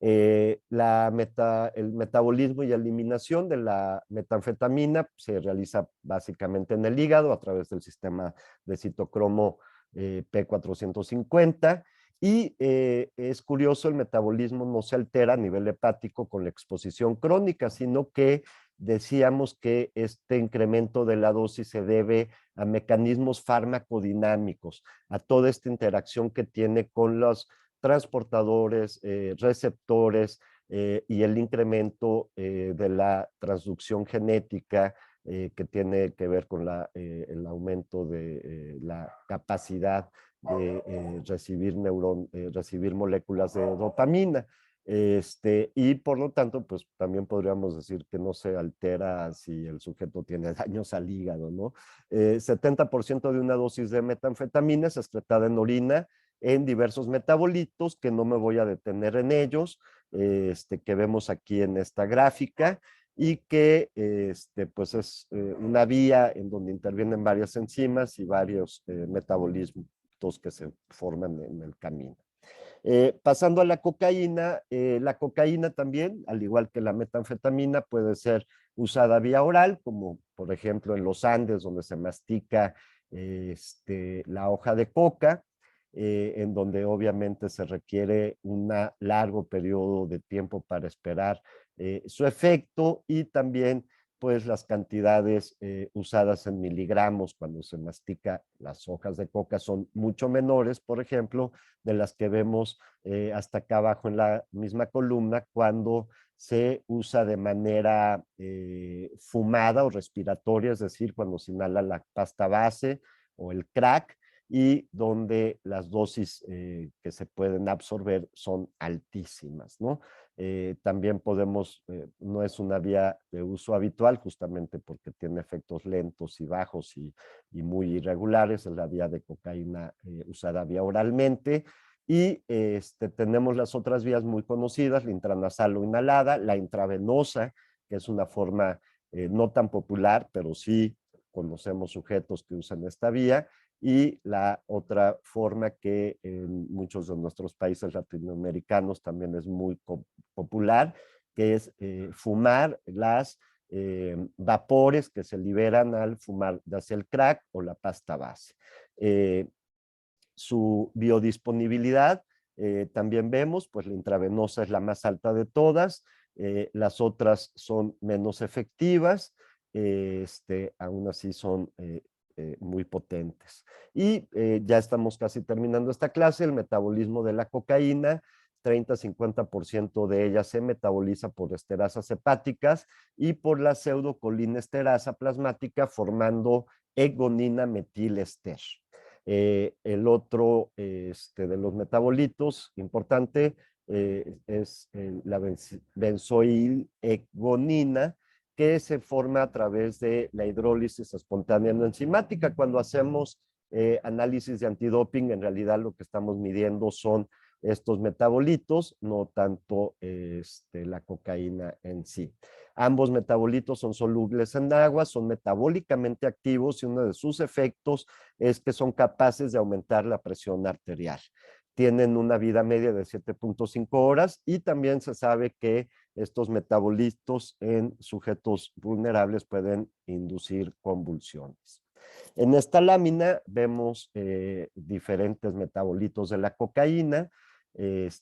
El metabolismo y eliminación de la metanfetamina se realiza básicamente en el hígado a través del sistema de citocromo P450, y es curioso, el metabolismo no se altera a nivel hepático con la exposición crónica, sino que decíamos que este incremento de la dosis se debe a mecanismos farmacodinámicos, a toda esta interacción que tiene con los transportadores, receptores, y el incremento de la transducción genética que tiene que ver con el aumento de la capacidad de recibir moléculas de dopamina. Y por lo tanto, pues también podríamos decir que no se altera si el sujeto tiene daños al hígado, ¿no? 70% de una dosis de metanfetamina es excretada en orina en diversos metabolitos, que no me voy a detener en ellos, que vemos aquí en esta gráfica, y que pues es una vía en donde intervienen varias enzimas y varios metabolismos que se forman en el camino. Pasando a la cocaína también, al igual que la metanfetamina, puede ser usada vía oral, como por ejemplo en los Andes, donde se mastica la hoja de coca, en donde obviamente se requiere un largo periodo de tiempo para esperar su efecto, y también pues las cantidades usadas en miligramos cuando se mastica las hojas de coca son mucho menores, por ejemplo, de las que vemos hasta acá abajo en la misma columna, cuando se usa de manera fumada o respiratoria, es decir, cuando se inhala la pasta base o el crack, y donde las dosis que se pueden absorber son altísimas, ¿no? También no es una vía de uso habitual, justamente porque tiene efectos lentos y bajos y muy irregulares. Es la vía de cocaína usada vía oralmente. Y tenemos las otras vías muy conocidas, la intranasal o inhalada, la intravenosa, que es una forma no tan popular, pero sí conocemos sujetos que usan esta vía, y la otra forma que en muchos de nuestros países latinoamericanos también es muy popular, que es fumar las vapores que se liberan al fumar, ya sea el crack o la pasta base. Su biodisponibilidad, también vemos, pues la intravenosa es la más alta de todas, las otras son menos efectivas, aún así son muy potentes. Y ya estamos casi terminando esta clase. El metabolismo de la cocaína, 30-50% de ella se metaboliza por esterasas hepáticas y por la pseudocolinesterasa plasmática, formando egonina metilester. El otro de los metabolitos importante es la benzoilegonina, que se forma a través de la hidrólisis espontánea no enzimática. Cuando hacemos análisis de antidoping, en realidad lo que estamos midiendo son estos metabolitos, no tanto la cocaína en sí. Ambos metabolitos son solubles en agua, son metabólicamente activos y uno de sus efectos es que son capaces de aumentar la presión arterial. Tienen una vida media de 7.5 horas y también se sabe que estos metabolitos en sujetos vulnerables pueden inducir convulsiones. En esta lámina vemos diferentes metabolitos de la cocaína.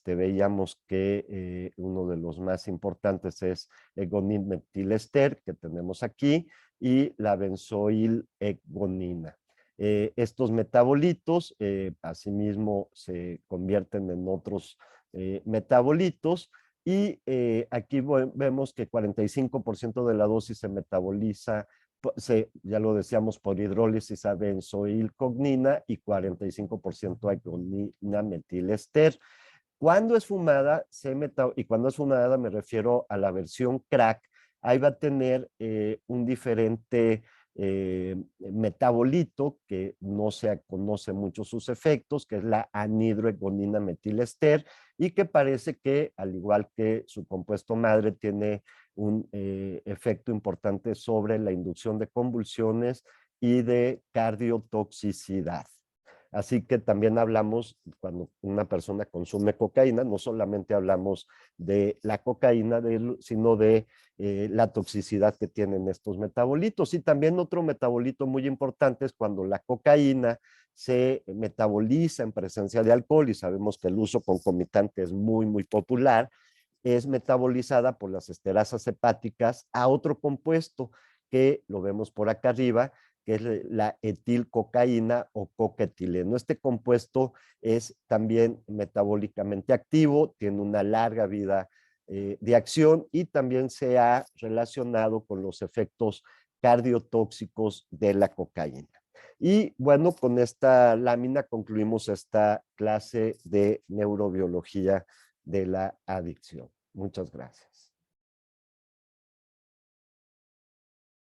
Veíamos que uno de los más importantes es egonilmetilester, que tenemos aquí, y la benzoilegonina. Estos metabolitos asimismo se convierten en otros metabolitos y aquí vemos que 45% de la dosis se metaboliza, ya lo decíamos, por hidrólisis a benzoilcognina y 45% a egonina metilester. Cuando es fumada, y cuando es fumada me refiero a la versión crack, ahí va a tener un diferente metabolito que no se conoce mucho sus efectos, que es la anhidroegonina metilester, y que parece que, al igual que su compuesto madre, tiene un efecto importante sobre la inducción de convulsiones y de cardiotoxicidad. Así que también hablamos, cuando una persona consume cocaína, no solamente hablamos de la cocaína, sino de la toxicidad que tienen estos metabolitos. Y también otro metabolito muy importante es cuando la cocaína se metaboliza en presencia de alcohol, y sabemos que el uso concomitante es muy, muy popular, es metabolizada por las esterasas hepáticas a otro compuesto que lo vemos por acá arriba, que es la etilcocaína o cocaetileno. Este compuesto es también metabólicamente activo, tiene una larga vida de acción y también se ha relacionado con los efectos cardiotóxicos de la cocaína. Y bueno, con esta lámina concluimos esta clase de neurobiología de la adicción. Muchas gracias.